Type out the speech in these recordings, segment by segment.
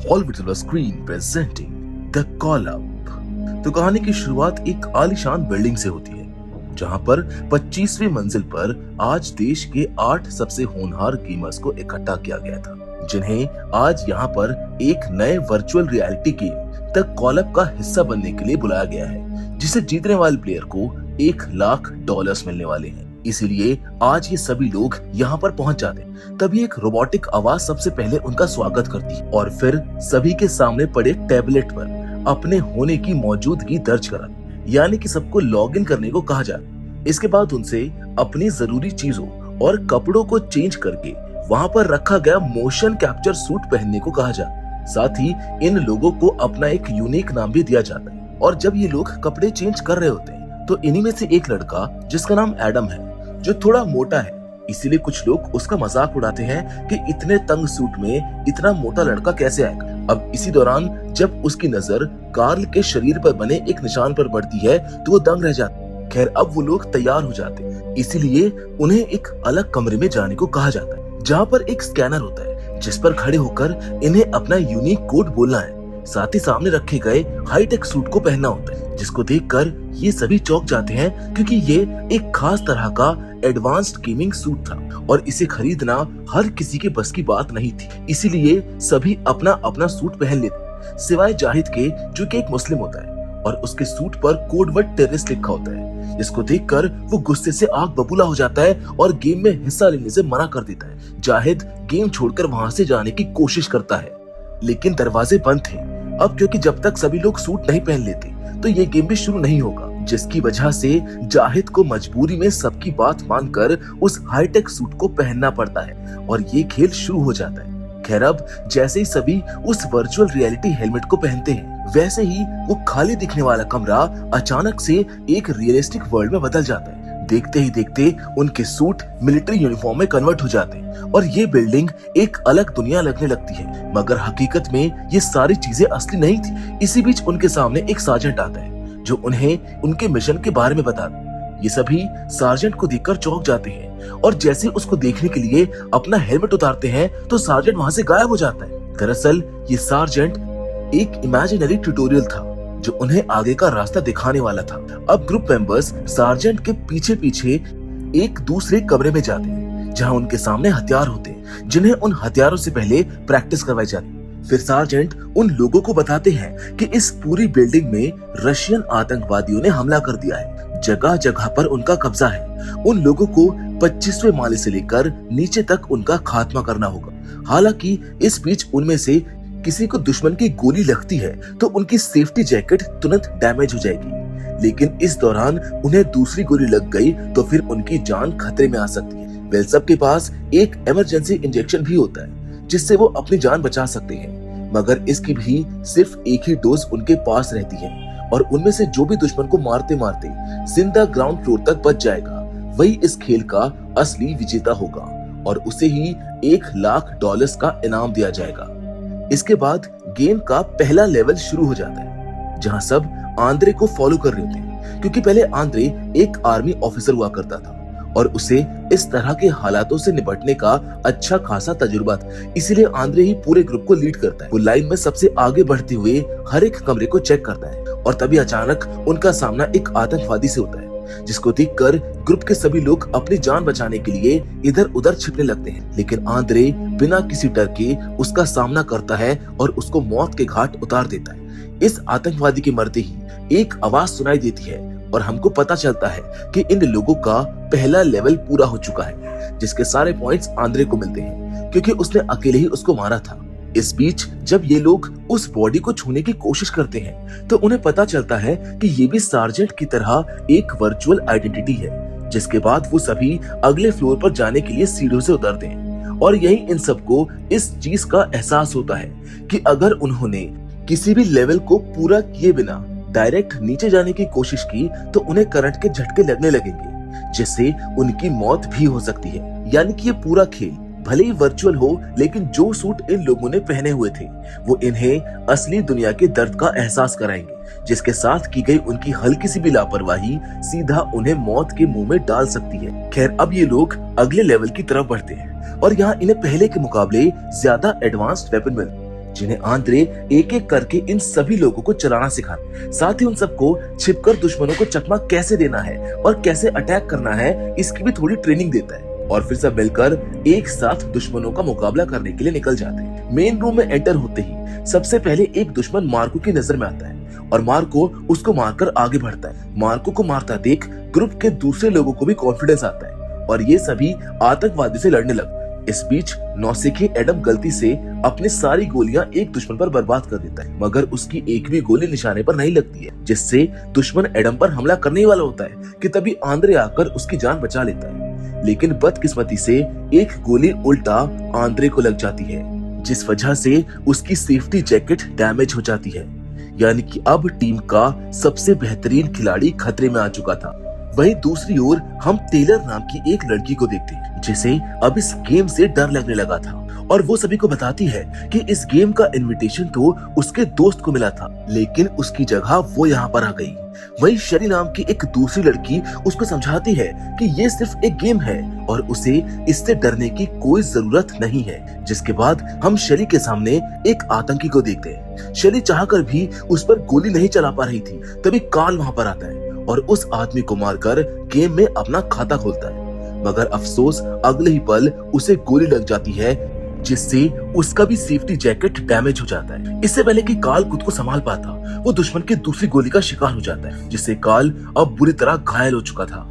Hollywood silver screen presenting the call up. तो कहानी की शुरुआत एक आलीशान बिल्डिंग से होती है, जहां पर 25वीं मंजिल पर आज देश के 8 सबसे होनहार गेमर्स को इकट्ठा किया गया था, जिन्हें आज यहां पर एक नए virtual reality game the call up का हिस्सा बनने के लिए बुलाया गया है, जिसे जीतने वाले प्लेयर को $1,00,000 मिलने वाले हैं। इसीलिए आज ये सभी लोग यहाँ पर पहुंच जाते हैं। तभी एक रोबोटिक आवाज सबसे पहले उनका स्वागत करती है और फिर सभी के सामने पड़े टैबलेट पर अपने होने की मौजूदगी दर्ज कराती, यानी कि सबको लॉग इन करने को कहा जाता है। इसके बाद उनसे अपनी जरूरी चीजों और कपड़ों को चेंज करके वहाँ पर रखा गया मोशन कैप्चर सूट पहनने को कहा जाता है। साथ ही इन लोगों को अपना एक यूनिक नाम भी दिया जाता है। और जब ये लोग कपड़े चेंज कर रहे होते हैं तो इन्हीं में से एक लड़का, जिसका नाम एडम है, जो थोड़ा मोटा है, इसीलिए कुछ लोग उसका मजाक उड़ाते हैं कि इतने तंग सूट में इतना मोटा लड़का कैसे आएगा। अब इसी दौरान जब उसकी नजर कार्ल के शरीर पर बने एक निशान पर पड़ती है तो वो दंग रह जाता है। खैर, अब वो लोग तैयार हो जाते हैं, इसीलिए उन्हें एक अलग कमरे में जाने को कहा जाता है, जहाँ पर एक स्कैनर होता है, जिस पर खड़े होकर इन्हें अपना यूनिक कोड बोलना है। साथ ही सामने रखे गए हाईटेक सूट को पहनना होता है, जिसको देखकर ये सभी चौंक जाते हैं, क्योंकि ये एक खास तरह का एडवांस्ड गेमिंग सूट था और इसे खरीदना हर किसी के बस की बात नहीं थी। इसीलिए सभी अपना अपना सूट पहन लेते, सिवाय जाहिद के, जो कि एक मुस्लिम होता है और उसके सूट पर कोड वर्ड टेररिस्ट लिखा होता है, जिसको देखकर वो गुस्से से आग बबूला हो जाता है और गेम में हिस्सा लेने से मना कर देता है। जाहिद गेम छोड़कर वहां से जाने की कोशिश करता है, लेकिन दरवाजे बंद थे अब, क्योंकि जब तक सभी लोग सूट नहीं पहन लेते तो ये गेम भी शुरू नहीं होगा, जिसकी वजह से जाहिद को मजबूरी में सबकी बात मानकर उस हाईटेक सूट को पहनना पड़ता है और ये खेल शुरू हो जाता है। खैर, अब जैसे ही सभी उस वर्चुअल रियलिटी हेलमेट को पहनते हैं, वैसे ही वो खाली दिखने वाला कमरा अचानक से एक रियलिस्टिक वर्ल्ड में बदल जाता है। देखते ही देखते उनके सूट मिलिट्री यूनिफॉर्म में कन्वर्ट हो जाते हैं और ये बिल्डिंग एक अलग दुनिया लगने लगती है, मगर हकीकत में ये सारी चीजें असली नहीं थी। इसी बीच उनके सामने एक सार्जेंट आता है, जो उन्हें उनके मिशन के बारे में बताता है। ये सभी सार्जेंट को देखकर चौंक जाते हैं और जैसे उसको देखने के लिए अपना हेलमेट उतारते हैं तो सार्जेंट वहां से गायब हो जाता है। दरअसल ये सार्जेंट एक इमेजिनरी ट्यूटोरियल था, जो उन्हें आगे का रास्ता दिखाने वाला था। अब ग्रुप मेंबर्स सार्जेंट के पीछे पीछे एक दूसरे कमरे में जाते हैं, जहां उनके सामने हथियार होते हैं, जिन्हें उन हथियारों से पहले प्रैक्टिस करवाई जाती है। फिर सार्जेंट उन लोगों को बताते हैं कि इस पूरी बिल्डिंग में रशियन आतंकवादियों ने हमला कर दिया है, जगह जगह पर उनका कब्जा है। उन लोगों को 25वें माले से लेकर नीचे तक उनका खात्मा करना होगा। हालांकि इस बीच उनमें से किसी को दुश्मन की गोली लगती है तो उनकी सेफ्टी जैकेट तुरंत डैमेज हो जाएगी, लेकिन इस दौरान उन्हें दूसरी गोली लग गई तो फिर उनकी जान खतरे में आ सकती है। वेल, सबके पास एक इमरजेंसी इंजेक्शन भी होता है, जिससे वो अपनी जान बचा सकते हैं, मगर इसकी भी सिर्फ एक ही डोज उनके पास रहती है और उनमें से जो भी दुश्मन को मारते मारते जिंदा ग्राउंड फ्लोर तक बच जाएगा, वही इस खेल का असली विजेता होगा और उसे ही $1,00,000 का इनाम दिया जाएगा। इसके बाद गेम का पहला लेवल शुरू हो जाता है, जहां सब आंद्रे को फॉलो कर रहे होते हैं, क्योंकि पहले आंद्रे एक आर्मी ऑफिसर हुआ करता था और उसे इस तरह के हालातों से निपटने का अच्छा खासा तजुर्बा था। इसीलिए आंद्रे ही पूरे ग्रुप को लीड करता है। वो लाइन में सबसे आगे बढ़ते हुए हर एक कमरे को चेक करता है और तभी अचानक उनका सामना एक आतंकवादी से होता है, जिसको देखकर ग्रुप के सभी लोग अपनी जान बचाने के लिए इधर उधर छिपने लगते हैं। लेकिन आंद्रे बिना किसी डर के उसका सामना करता है और उसको मौत के घाट उतार देता है। इस आतंकवादी के मरते ही एक आवाज सुनाई देती है और हमको पता चलता है कि इन लोगों का पहला लेवल पूरा हो चुका है, जिसके सारे पॉइंट्स आंद्रे को मिलते हैं, क्योंकि उसने अकेले ही उसको मारा था। इस बीच जब ये लोग उस बॉडी को छूने की कोशिश करते हैं तो उन्हें पता चलता है कि ये भी सार्जेंट की तरह एक वर्चुअल आइडेंटिटी है, जिसके बाद वो सभी अगले फ्लोर पर जाने के लिए सीढ़ियों से उतरते हैं और यही इन सबको इस चीज का एहसास होता है कि अगर उन्होंने किसी भी लेवल को पूरा किए बिना डायरेक्ट नीचे जाने की कोशिश की तो उन्हें करंट के झटके लगने लगेंगे, जिससे उनकी मौत भी हो सकती है। यानी कि ये पूरा खेल भले ही वर्चुअल हो, लेकिन जो सूट इन लोगों ने पहने हुए थे वो इन्हें असली दुनिया के दर्द का एहसास कराएंगे, जिसके साथ की गई उनकी हल्की सी भी लापरवाही सीधा उन्हें मौत के मुंह में डाल सकती है। खैर, अब ये लोग अगले लेवल की तरफ बढ़ते हैं और यहाँ इन्हें पहले के मुकाबले ज्यादा एडवांस्ड वेपन मिलते हैं, जिन्हें आंद्रे एक एक करके इन सभी लोगों को चलाना सिखाता। साथ ही उन सबको छिपकर दुश्मनों को चकमा कैसे देना है और कैसे अटैक करना है, इसकी भी थोड़ी ट्रेनिंग देता है। और फिर सब मिलकर एक साथ दुश्मनों का मुकाबला करने के लिए निकल जाते हैं। मेन रूम में एंटर होते ही सबसे पहले एक दुश्मन मार्को की नजर में आता है और मार्को उसको मारकर आगे बढ़ता है। मार्को को मारता देख ग्रुप के दूसरे लोगों को भी कॉन्फिडेंस आता है और ये सभी आतंकवादी से लड़ने लगते। इस बीच नौसिखिए एडम गलती से अपनी सारी गोलियां एक दुश्मन पर बर्बाद कर देता है, मगर उसकी एक भी गोली निशाने पर नहीं लगती है, जिससे दुश्मन एडम पर हमला करने वाला होता है कि तभी आंद्रे आकर उसकी जान बचा लेता है। लेकिन बदकिस्मती से एक गोली उल्टा आंद्रे को लग जाती है, जिस वजह से उसकी सेफ्टी जैकेट डैमेज हो जाती है। यानी कि अब टीम का सबसे बेहतरीन खिलाड़ी खतरे में आ चुका था। वहीं दूसरी ओर हम टेलर नाम की एक लड़की को देखते हैं जिसे अब इस गेम से डर लगने लगा था और वो सभी को बताती है कि इस गेम का इनविटेशन तो उसके दोस्त को मिला था, लेकिन उसकी जगह वो यहाँ पर आ गई। वहीं शरी नाम की एक दूसरी लड़की उसको समझाती है कि ये सिर्फ एक गेम है और उसे इससे डरने की कोई जरूरत नहीं है। जिसके बाद हम शरी के सामने एक आतंकी को देखते हैं। शरी चाहकर भी उस पर गोली नहीं चला पा रही थी, तभी कार्ल वहाँ पर आता है और उस आदमी को मारकर गेम में अपना खाता खोलता है। मगर अफसोस अगले ही पल उसे गोली लग जाती है, जिससे उसका भी सेफ्टी जैकेट डैमेज हो जाता है। इससे पहले कि कार्ल खुद को संभाल पाता, वो दुश्मन की दूसरी गोली का शिकार हो जाता है, जिससे कार्ल अब बुरी तरह घायल हो चुका था।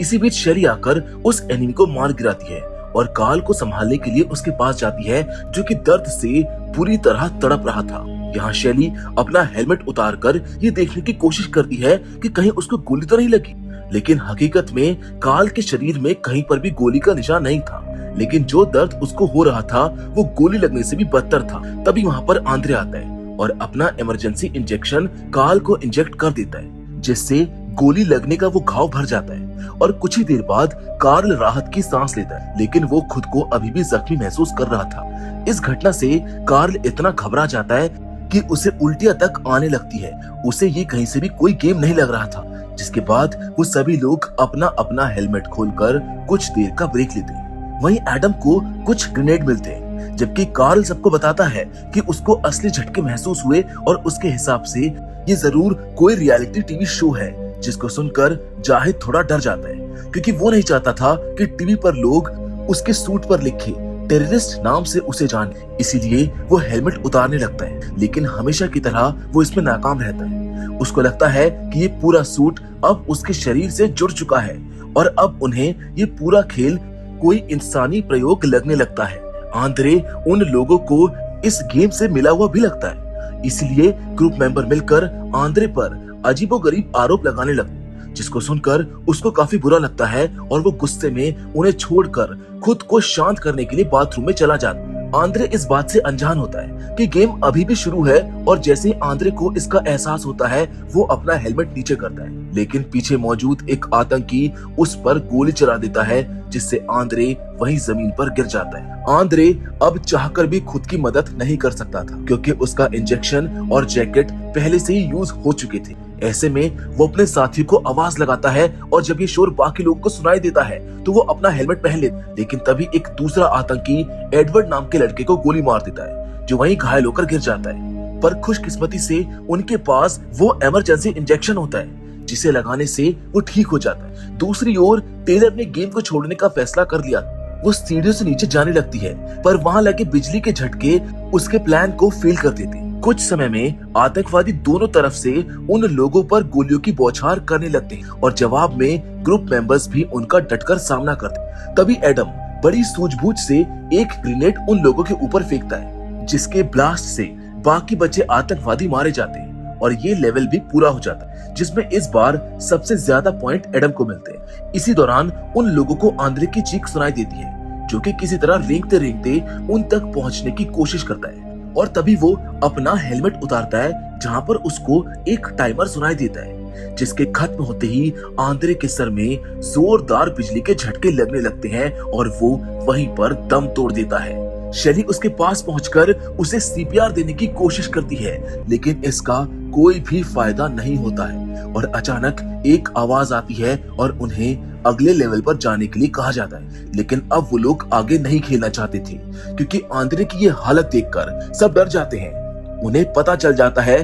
इसी बीच शरी आकर उस एनिमी को मार गिराती है और कार्ल को संभालने के लिए उसके पास जाती है, जो कि दर्द से पूरी तरह तड़प रहा था। यहाँ शैली अपना हेलमेट उतारकर ये देखने की कोशिश करती है कि कहीं उसको गोली तो नहीं लगी, लेकिन हकीकत में कार्ल के शरीर में कहीं पर भी गोली का निशान नहीं था। लेकिन जो दर्द उसको हो रहा था वो गोली लगने से भी बदतर था। तभी वहाँ पर आंद्रे आता है और अपना इमरजेंसी इंजेक्शन कार्ल को इंजेक्ट कर देता है, जिससे गोली लगने का वो घाव भर जाता है और कुछ ही देर बाद कार्ल राहत की सांस लेता है, लेकिन वो खुद को अभी भी जख्मी महसूस कर रहा था। इस घटना से कार्ल इतना घबरा जाता है कि उसे उल्टियां तक आने लगती है। उसे ये कहीं से भी कोई गेम नहीं लग रहा था, जिसके बाद वो सभी लोग अपना अपना हेलमेट खोलकर कुछ देर का ब्रेक लेते हैं। वहीं एडम को कुछ ग्रेनेड मिलते हैं, जबकि कार्ल सबको बताता है कि उसको असली झटके महसूस हुए और उसके हिसाब से ये जरूर कोई रियलिटी टीवी शो है। जिसको सुनकर जाहिद थोड़ा डर जाता है, क्योंकि वो नहीं चाहता था कि टीवी पर लोग उसके सूट पर लिखे टेररिस्ट नाम से उसे जाने। इसीलिए वो हेलमेट उतारने लगता है, लेकिन हमेशा की तरह वो इसमें नाकाम रहता है। उसको लगता है कि ये पूरा सूट अब उसके शरीर से जुड़ चुका है और अब उन्हें ये पूरा खेल कोई इंसानी प्रयोग लगने लगता है। आंद्रे उन लोगों को इस गेम से मिला हुआ भी लगता है, इसलिए ग्रुप मेंबर मिलकर आंद्रे पर अजीबोगरीब आरोप लगाने लगते, जिसको सुनकर उसको काफी बुरा लगता है और वो गुस्से में उन्हें छोड़कर खुद को शांत करने के लिए बाथरूम में चला जाता है। आंद्रे इस बात से अनजान होता है कि गेम अभी भी शुरू है और जैसे ही आंद्रे को इसका एहसास होता है वो अपना हेलमेट नीचे करता है, लेकिन पीछे मौजूद एक आतंकी उस पर गोली चला देता है, जिससे आंद्रे वहीं जमीन पर गिर जाता है। आंद्रे अब चाहकर भी खुद की मदद नहीं कर सकता था, क्योंकि उसका इंजेक्शन और जैकेट पहले से ही यूज हो चुके थे। ऐसे में वो अपने साथी को आवाज लगाता है और जब ये शोर बाकी लोगों को सुनाई देता है तो वो अपना हेलमेट पहन लेता है, लेकिन तभी एक दूसरा आतंकी एडवर्ड नाम के लड़के को गोली मार देता है, जो वहीं घायल होकर गिर जाता है। पर खुशकिस्मती से उनके पास वो इमरजेंसी इंजेक्शन होता है, जिसे लगाने से वो ठीक हो जाता है। दूसरी ओर टेलर ने गेम को छोड़ने का फैसला कर लिया। वो सीढ़ियों से नीचे जाने लगती है, पर वहां लगे बिजली के झटके उसके प्लान को फेल कर देते। कुछ समय में आतंकवादी दोनों तरफ से उन लोगों पर गोलियों की बौछार करने लगते हैं और जवाब में ग्रुप मेंबर्स भी उनका डटकर सामना करते। तभी एडम बड़ी सूझबूझ से एक ग्रेनेड उन लोगों के ऊपर फेंकता है, जिसके ब्लास्ट से बाकी बचे आतंकवादी मारे जाते हैं और ये लेवल भी पूरा हो जाता है, जिसमें इस बार सबसे ज्यादा पॉइंट एडम को मिलते हैं। इसी दौरान उन लोगों को आंद्रे की चीख सुनाई देती है, जो कि किसी तरह रेंगते रेंगते उन तक पहुंचने की कोशिश करता है और तभी वो अपना हेलमेट उतारता है, जहां पर उसको एक टाइमर सुनाई देता है, जिसके खत्म होते ही आंद्रे के सर में जोरदार बिजली के झटके लगने लगते हैं और वो वहीं पर दम तोड़ देता है। शैली उसके पास पहुंचकर उसे सीपीआर देने की कोशिश करती है, लेकिन इसका कोई भी फायदा नहीं होता है। और अचानक एक आवाज आती है और उन्हें अगले लेवल पर जाने के लिए कहा जाता है। लेकिन अब वो लोग आगे नहीं खेलना चाहते थे क्योंकि आंद्रे की ये हालत देखकर सब डर जाते हैं। उन्हें पता चल जाता है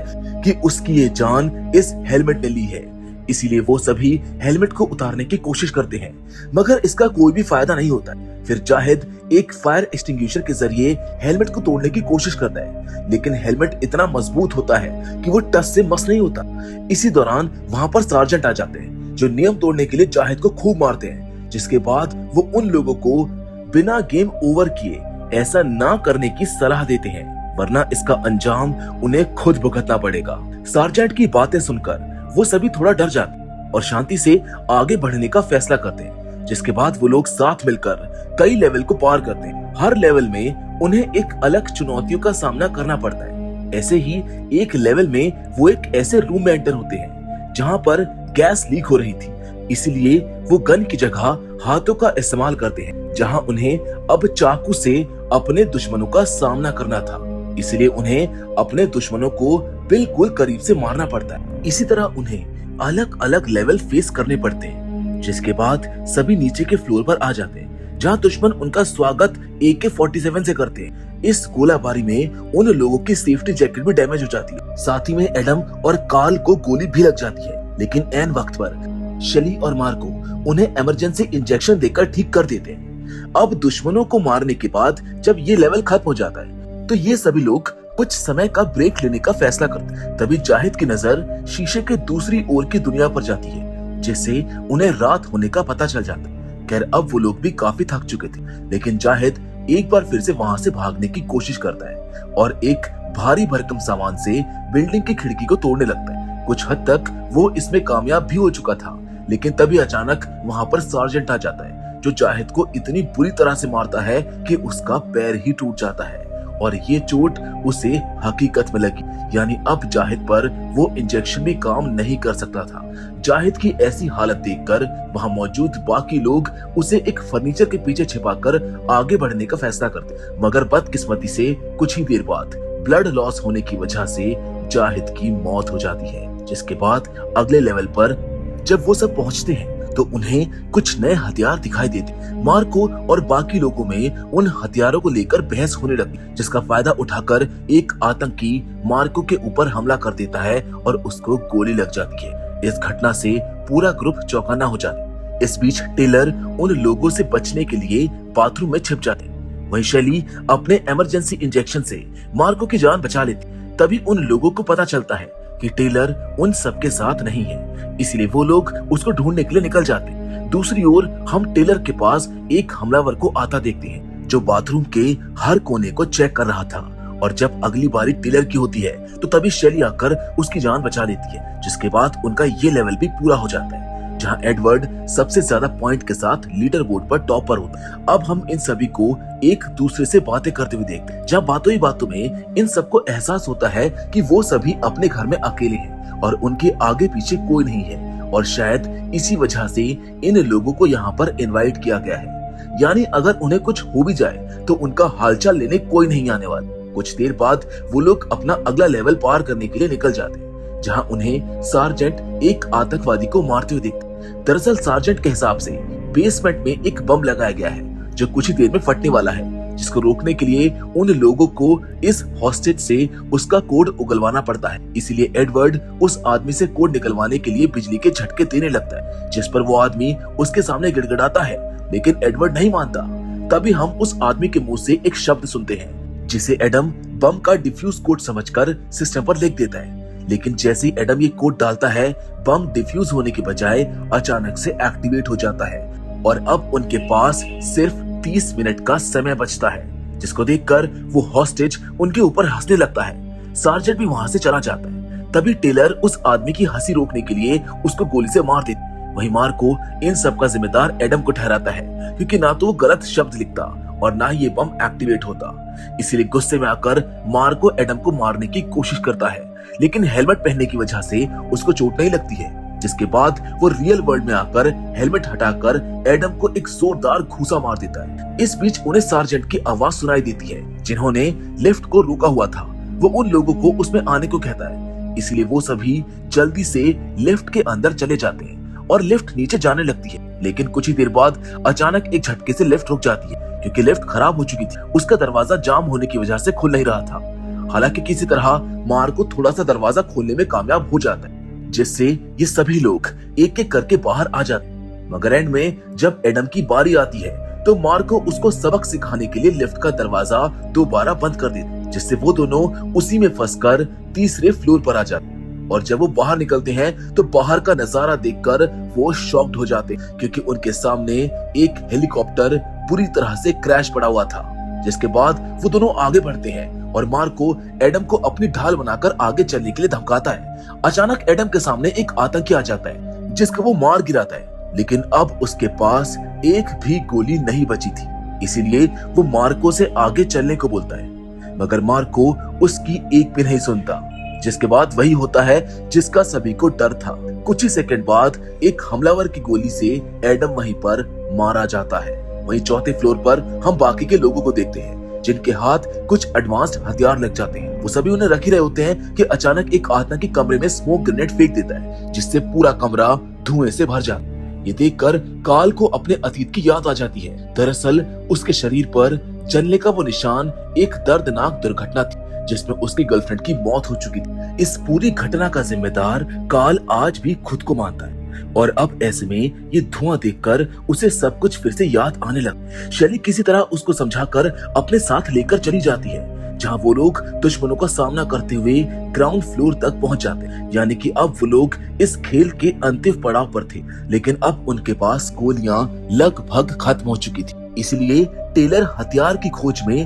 कि उसकी ये जान इस हेलमेट ने ली है, इसीलिए वो सभी हेलमेट को उतारने की कोशिश करते हैं, मगर इसका कोई भी फायदा नहीं होता। फिर जाहिद एक फायर एक्सटिंग्विशर के जरिए हेलमेट को तोड़ने की कोशिश करता है, लेकिन हेलमेट इतना मजबूत होता है कि वो टस से मस नहीं होता। इसी दौरान वहां पर सार्जेंट आ जाते हैं जो नियम तोड़ने के लिए जाहिद को खूब मारते हैं, जिसके बाद वो उन लोगों को बिना गेम ओवर किए ऐसा ना करने की सलाह देते हैं, वरना इसका अंजाम उन्हें खुद भुगतना पड़ेगा। सार्जेंट की बातें सुनकर वो सभी थोड़ा डर जाते और शांति से आगे बढ़ने का फैसला करते हैं, जिसके बाद वो लोग साथ मिलकर कई लेवल को पार करते हैं। हर लेवल में उन्हें एक अलग चुनौतियों का सामना करना पड़ता है। ऐसे ही एक लेवल में वो एक ऐसे रूम में एंटर होते हैं जहां पर गैस लीक हो रही थी, इसलिए वो गन की जगह हाथों का इस्तेमाल करते हैं, जहां उन्हें अब चाकू से अपने दुश्मनों का सामना करना था, इसलिए उन्हें अपने दुश्मनों को बिल्कुल करीब से मारना पड़ता है। इसी तरह उन्हें अलग अलग लेवल फेस करने पड़ते हैं, जिसके बाद सभी नीचे के फ्लोर पर आ जाते हैं जहां दुश्मन उनका स्वागत AK-47 से करते हैं। इस गोलाबारी में उन लोगों की सेफ्टी जैकेट भी डैमेज हो जाती है, साथ ही में एडम और कार्ल को गोली भी लग जाती है, लेकिन ऐन वक्त पर शेली और मार्को उन्हें इमरजेंसी इंजेक्शन देकर ठीक कर देते हैं। अब दुश्मनों को मारने के बाद जब ये लेवल खत्म हो जाता है तो ये सभी लोग कुछ समय का ब्रेक लेने का फैसला करते हैं। तभी जाहिद की नजर शीशे के दूसरी ओर की दुनिया पर जाती है, जिससे उन्हें रात होने का पता चल जाता है। खैर अब वो लोग भी काफी थक चुके थे, लेकिन जाहिद एक बार फिर से वहां से भागने की कोशिश करता है और एक भारी भरकम सामान से बिल्डिंग की खिड़की को तोड़ने लगता है। कुछ हद तक वो इसमें कामयाब भी हो चुका था, लेकिन तभी अचानक वहां पर सार्जेंट आ जाता है जो जाहिद को इतनी बुरी तरह से मारता है कि उसका पैर ही टूट जाता है और ये चोट उसे हकीकत में लगी, यानी अब जाहिद पर वो इंजेक्शन भी काम नहीं कर सकता था। जाहिद की ऐसी हालत देखकर वहां मौजूद बाकी लोग उसे एक फर्नीचर के पीछे छिपाकर आगे बढ़ने का फैसला करते, मगर बदकिस्मती से कुछ ही देर बाद ब्लड लॉस होने की वजह से जाहिद की मौत हो जाती है। जिसके बाद अगले लेवल पर जब वो सब पहुंचते हैं तो उन्हें कुछ नए हथियार दिखाई देते। मार्को और बाकी लोगों में उन हथियारों को लेकर बहस होने लगी, जिसका फायदा उठाकर एक आतंकी मार्को के ऊपर हमला कर देता है और उसको गोली लग जाती है। इस घटना से पूरा ग्रुप चौंकाना हो जाता है। इस बीच टेलर उन लोगों से बचने के लिए बाथरूम में छिप जाते। वहीं शैली अपने इमरजेंसी इंजेक्शन से मार्को की जान बचा लेती। तभी उन लोगों को पता चलता है कि टेलर उन सबके साथ नहीं है, इसलिए वो लोग उसको ढूंढने के लिए निकल जाते। दूसरी ओर हम टेलर के पास एक हमलावर को आता देखते हैं जो बाथरूम के हर कोने को चेक कर रहा था, और जब अगली बारी टेलर की होती है तो तभी शैली आकर उसकी जान बचा लेती है। जिसके बाद उनका ये लेवल भी पूरा हो जाता है, जहां एडवर्ड सबसे ज्यादा पॉइंट के साथ लीडर बोर्ड पर टॉप पर होता है। अब हम इन सभी को एक दूसरे से बातें करते हुए देखते हैं, जहां बातों ही बातों में इन सबको एहसास होता है कि वो सभी अपने घर में अकेले हैं और उनके आगे पीछे कोई नहीं है, और शायद इसी वजह से इन लोगों को यहाँ पर इनवाइट किया गया है। यानी अगर उन्हें कुछ हो भी जाए तो उनका हालचाल लेने कोई नहीं आने वाला। कुछ देर बाद वो लोग अपना अगला लेवल पार करने के लिए निकल जाते हैं, जहाँ उन्हें सार्जेंट एक आतंकवादी को मारते हुए देखते। दरअसल सार्जेंट के हिसाब से बेसमेंट में एक बम लगाया गया है जो कुछ ही देर में फटने वाला है, जिसको रोकने के लिए उन लोगों को इस हॉस्टेज से उसका कोड उगलवाना पड़ता है। इसीलिए एडवर्ड उस आदमी से कोड निकलवाने के लिए बिजली के झटके देने लगता है, जिस पर वो आदमी उसके सामने गिड़गिड़ाता है, लेकिन एडवर्ड नहीं मानता। तभी हम उस आदमी के मुंह से एक शब्द सुनते हैं जिसे एडम बम का डिफ्यूज कोड समझकर सिस्टम पर लिख देता है, लेकिन जैसे ही एडम ये कोड डालता है बम डिफ्यूज होने के बजाय अचानक से एक्टिवेट हो जाता है और अब उनके पास सिर्फ 30 मिनट का समय बचता है, जिसको देखकर वो हॉस्टेज उनके ऊपर हंसने लगता है। सार्जेंट भी वहां से चला जाता है। तभी टेलर उस आदमी की हंसी रोकने के लिए उसको गोली से मार देता। वहीं मार्को इन सब का जिम्मेदार एडम को ठहराता है, क्योंकि ना तो वो गलत शब्द लिखता और ना ही ये बम एक्टिवेट होता। इसीलिए गुस्से में आकर मार्को एडम को मारने की कोशिश करता है, लेकिन हेलमेट पहनने की वजह से उसको चोट नहीं लगती है। जिसके बाद वो रियल वर्ल्ड में आकर हेलमेट हटाकर एडम को एक जोरदार घूसा मार देता है। इस बीच उन्हें सार्जेंट की आवाज सुनाई देती है, जिन्होंने लिफ्ट को रोका हुआ था। वो उन लोगों को उसमें आने को कहता है, इसलिए वो सभी जल्दी से लिफ्ट के अंदर चले जाते हैं और लिफ्ट नीचे जाने लगती है। लेकिन कुछ ही देर बाद अचानक एक झटके से लिफ्ट रुक जाती है क्योंकि लिफ्ट खराब हो चुकी थी। उसका दरवाजा जाम होने की वजह से खुल नहीं रहा था। हालांकि किसी तरह मार्को थोड़ा सा दरवाजा खोलने में कामयाब हो जाता है, जिससे ये सभी लोग एक एक करके बाहर आ जाते हैं। मगर एंड में जब एडम की बारी आती है तो मार्को उसको सबक सिखाने के लिए लिफ्ट का दरवाजा दोबारा बंद कर देता है, जिससे वो दोनों उसी में फंसकर तीसरे फ्लोर पर आ जाते हैं। और जब वो बाहर निकलते हैं तो बाहर का नजारा देखकर वो शॉक्ड हो जाते हैं क्योंकि उनके सामने एक हेलीकॉप्टर बुरी तरह से क्रैश पड़ा हुआ था। जिसके बाद वो दोनों आगे बढ़ते हैं और मार्को एडम को अपनी ढाल बनाकर आगे चलने के लिए धमकाता है। अचानक एडम के सामने एक आतंकी आ जाता है जिसको वो मार गिराता है, लेकिन अब उसके पास एक भी गोली नहीं बची थी। इसीलिए वो मार्को से आगे चलने को बोलता है, मगर मार्को उसकी एक भी नहीं सुनता। जिसके बाद वही होता है जिसका सभी को डर था। कुछ ही सेकंड बाद एक हमलावर की गोली से एडम वहीं पर मारा जाता है। वहीं चौथे फ्लोर पर हम बाकी के लोगों को देखते हैं जिनके हाथ कुछ एडवांस्ड हथियार लग जाते हैं। वो सभी उन्हें रख ही रहे होते हैं कि अचानक एक आतंकी कमरे में स्मोक ग्रेनेड फेंक देता है, जिससे पूरा कमरा धुएं से भर जाता है। ये देखकर काल को अपने अतीत की याद आ जाती है। दरअसल उसके शरीर पर जलने का वो निशान एक दर्दनाक दुर्घटना थी जिसमें उसकी गर्लफ्रेंड की मौत हो चुकी थी। इस पूरी घटना का जिम्मेदार काल आज भी खुद को मानता है और अब ऐसे में ये धुआं देखकर उसे सब कुछ फिर से याद आने लगा। शैली किसी तरह उसको समझाकर अपने साथ लेकर चली जाती है, जहां वो लोग दुश्मनों का सामना करते हुए ग्राउंड फ्लोर तक पहुंच जाते हैं। यानी कि अब वो लोग इस खेल के अंतिम पड़ाव पर थे, लेकिन अब उनके पास गोलियां लगभग खत्म हो चुकी थी। इसलिए टेलर हथियार की खोज में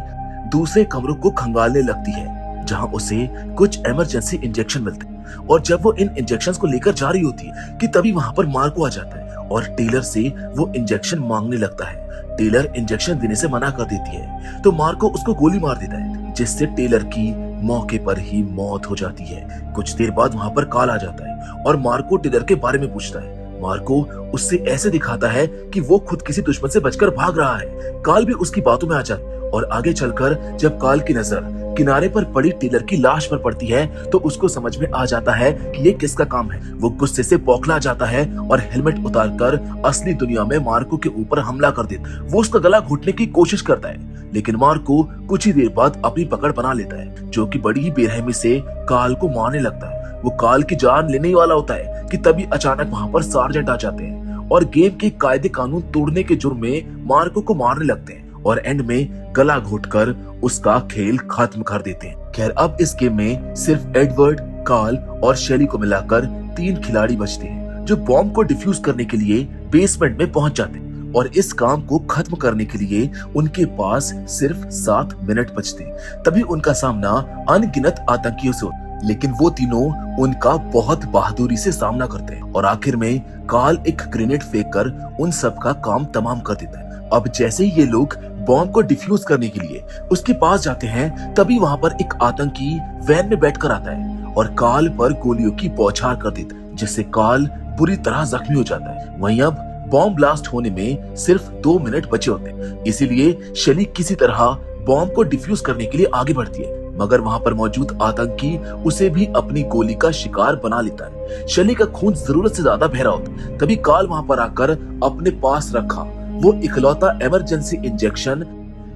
दूसरे कमरों को खंगालने लगती है, जहां उसे कुछ इमरजेंसी इंजेक्शन मिलते हैं। और जब वो इन इंजेक्शंस को लेकर जा रही होती है कि तभी वहां पर मार्को आ जाता है और टेलर से वो इंजेक्शन मांगने लगता है। टेलर इंजेक्शन देने से मना कर देती है तो मार्को उसको गोली मार देता है, जिससे टेलर की मौके पर ही मौत हो जाती है। कुछ देर बाद वहां पर काल आ जाता है और मार्को टेलर के बारे में पूछता है। मार्को उससे ऐसे दिखाता है कि वो खुद किसी दुश्मन से बचकर भाग रहा है। काल भी उसकी बातों में आ जाता है और आगे चलकर जब काल की नजर किनारे पर पड़ी टेलर की लाश पर पड़ती है तो उसको समझ में आ जाता है कि ये किसका काम है। वो गुस्से से बौखला जाता है और हेलमेट उतारकर असली दुनिया में मार्को के ऊपर हमला कर देता है। वो उसका गला घोटने की कोशिश करता है, लेकिन मार्को कुछ ही देर बाद अपनी पकड़ बना लेता है, जो कि बड़ी ही बेरहमी से काल को मारने लगता है। वो काल की जान लेने वाला होता है कि तभी अचानक वहां पर सार्जेंट आ जाते हैं और गेम के कायदे कानून तोड़ने के जुर्म में मार्को को मारने लगते हैं और एंड में गला घोटकर उसका खेल खत्म कर देते हैं। खैर अब इस गेम में सिर्फ एडवर्ड, काल और शेली को मिलाकर 3 खिलाड़ी बचते हैं जो बॉम्ब को डिफ्यूज करने के लिए बेसमेंट में पहुंच जाते हैं और इस काम को खत्म करने के लिए उनके पास सिर्फ 7 मिनट बचते हैं। तभी उनका सामना अनगिनत आतंकियों से होता है, लेकिन वो तीनों उनका बहुत बहादुरी से सामना करते हैं और आखिर में काल एक ग्रेनेड फेंककर उन सब का काम तमाम कर देता है। अब जैसे ही ये लोग बॉम्ब को डिफ्यूज करने के लिए उसके पास जाते हैं तभी वहां पर एक आतंकी वैन में बैठकर आता है और काल पर गोलियों की बौछार कर देता है, जिससे काल बुरी तरह जख्मी हो जाता है। वहीं अब बॉम्ब ब्लास्ट होने में सिर्फ 2 मिनट बचे होते हैं, इसीलिए शेली किसी तरह बॉम्ब को डिफ्यूज करने के लिए आगे बढ़ती है, मगर वहां पर मौजूद आतंकी उसे भी अपनी गोली का शिकार बना लेता है। शेली का खून जरूरत से ज्यादा बह रहा होता है। तभी काल वहां पर आकर अपने पास रखा वो इकलौता इमरजेंसी इंजेक्शन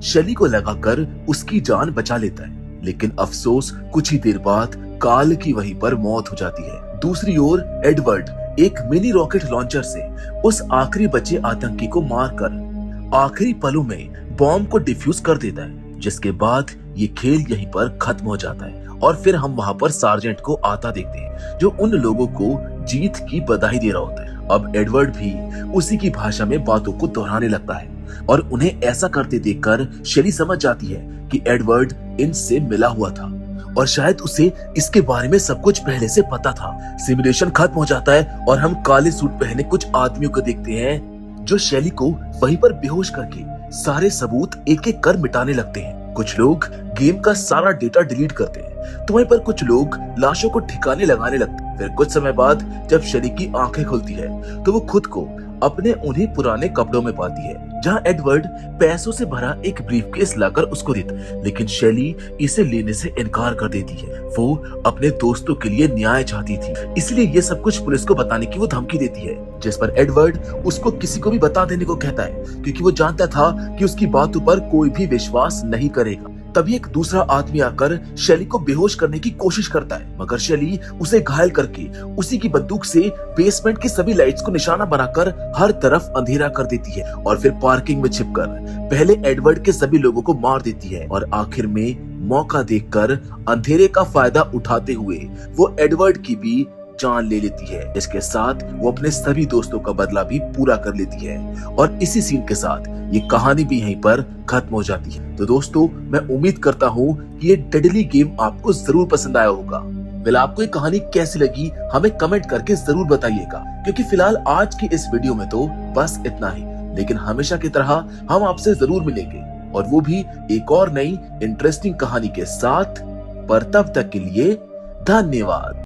शेली को लगाकर उसकी जान बचा लेता है, लेकिन अफसोस कुछ ही देर बाद काल की वहीं पर मौत हो जाती है। दूसरी ओर एडवर्ड एक मिनी रॉकेट लॉन्चर से उस आखिरी बचे आतंकी को मारकर आखिरी पलों में बॉम्ब को डिफ्यूज कर देता है, जिसके बाद ये खेल यहीं पर खत्म हो जाता है। और फिर हम वहां पर सार्जेंट को आता देखते हैं जो उन लोगों को जीत की बधाई दे रहा होता है। अब एडवर्ड भी उसी की भाषा में बातों को दोहराने लगता है और उन्हें ऐसा करते देखकर शेली समझ जाती है कि एडवर्ड इनसे मिला हुआ था और शायद उसे इसके बारे में सब कुछ पहले से पता था। सिमुलेशन खत्म हो जाता है और हम काले सूट पहने कुछ आदमियों को देखते हैं जो शेली को वहीं पर बेहोश करके सारे सबूत एक एक कर मिटाने लगते हैं। कुछ लोग गेम का सारा डेटा डिलीट करते हैं तो वहीं पर कुछ लोग लाशों को ठिकाने लगाने लगते हैं। फिर कुछ समय बाद जब शेली की आंखें खुलती है तो वो खुद को अपने उन्हीं पुराने कपड़ों में पाती है जहां एडवर्ड पैसों से भरा एक ब्रीफकेस लाकर उसको देता है, लेकिन शेली इसे लेने से इनकार कर देती है। वो अपने दोस्तों के लिए न्याय चाहती थी, इसलिए ये सब कुछ पुलिस को बताने की वो धमकी देती है, जिस पर एडवर्ड उसको किसी को भी बता देने को कहता है, क्योंकि वो जानता था कि उसकी बातों पर कोई भी विश्वास नहीं करेगा। तभी एक दूसरा आदमी आकर शेली को बेहोश करने की कोशिश करता है, मगर शेली उसे घायल करके उसी की बंदूक से बेसमेंट की सभी लाइट्स को निशाना बनाकर हर तरफ अंधेरा कर देती है और फिर पार्किंग में छिपकर पहले एडवर्ड के सभी लोगों को मार देती है और आखिर में मौका देखकर अंधेरे का फायदा उठाते हुए वो एडवर्ड की भी जान ले लेती है। इसके साथ वो अपने सभी दोस्तों का बदला भी पूरा कर लेती है और इसी सीन के साथ ये कहानी भी यहीं पर खत्म हो जाती है। तो दोस्तों, मैं उम्मीद करता हूँ कि ये डेडली गेम आपको जरूर पसंद आया होगा। वेल, आपको ये कहानी कैसी लगी हमें कमेंट करके जरूर बताइएगा, क्योंकि फिलहाल आज की इस वीडियो में तो बस इतना ही, लेकिन हमेशा की तरह हम आपसे जरूर मिलेंगे और वो भी एक और नई इंटरेस्टिंग कहानी के साथ। पर तब तक के लिए धन्यवाद।